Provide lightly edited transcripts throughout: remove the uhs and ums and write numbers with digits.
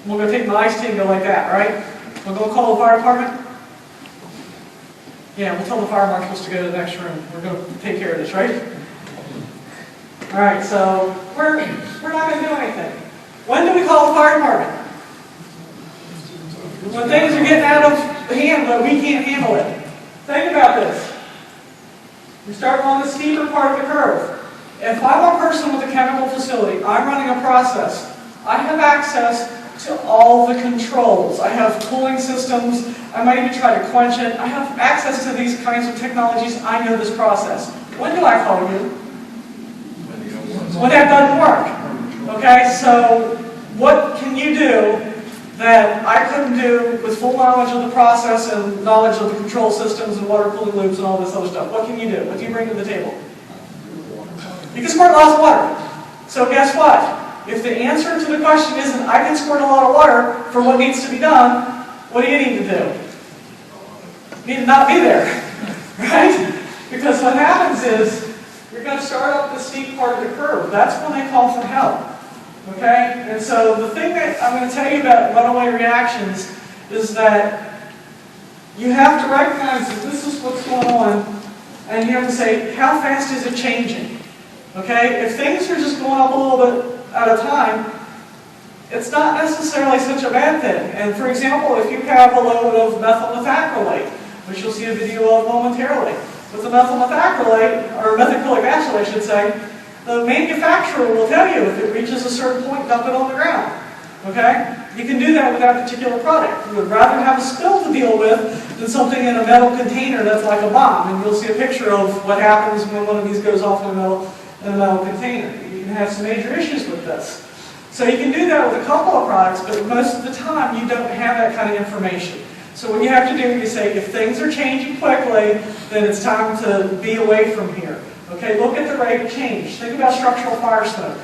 We'll go take my iced tea and go like that, right? We'll go call the fire department. Yeah, we'll tell the fire marshals to go to the next room. We're going to take care of this, right? All right, so we're not going to do anything. When do we call the fire department? When things are getting out of hand, but we can't handle it. Think about this. We start on the steeper part of the curve. If I'm a person with a chemical facility, I'm running a process, I have access to all the controls. I have cooling systems. I might even try to quench it. I have access to these kinds of technologies. I know this process. When do I call you? When that doesn't work. Okay, so what can you do that I couldn't do with full knowledge of the process and knowledge of the control systems and water cooling loops and all this other stuff? What can you do? What do you bring to the table? You can squirt lots of water. So guess what? If the answer to the question isn't, I can squirt a lot of water for what needs to be done, what do you need to do? You need to not be there, right? Because what happens is, you're going to start up the steep part of the curve. That's when they call for help. Okay? And so the thing that I'm going to tell you about runaway reactions is that you have to recognize that this is what's going on, and you have to say, how fast is it changing? Okay? If things are just going up a little bit at a time, it's not necessarily such a bad thing. And for example, if you have a load of methyl methacrylate, which you'll see a video of momentarily, with the methyl methacrylate, or methacrylic acid I should say, the manufacturer will tell you if it reaches a certain point, dump it on the ground. Okay? You can do that with that particular product. You would rather have a spill to deal with than something in a metal container that's like a bomb. And you'll see a picture of what happens when one of these goes off in a metal container. You can have some major issues with this. So you can do that with a couple of products, but most of the time you don't have that kind of information. So what you have to do is you say, if things are changing quickly, then it's time to be away from here. Okay, look at the rate of change. Think about structural fire smoke.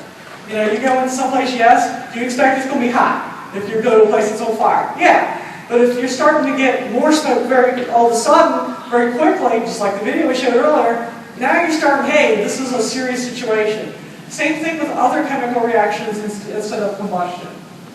You know, you go into someplace, yes, do you expect it's going to be hot if you go to a place that's on fire? Yeah. But if you're starting to get more smoke all of a sudden, very quickly, just like the video we showed earlier, now you're starting, hey, this is a serious situation. Same thing with other chemical reactions instead of combustion.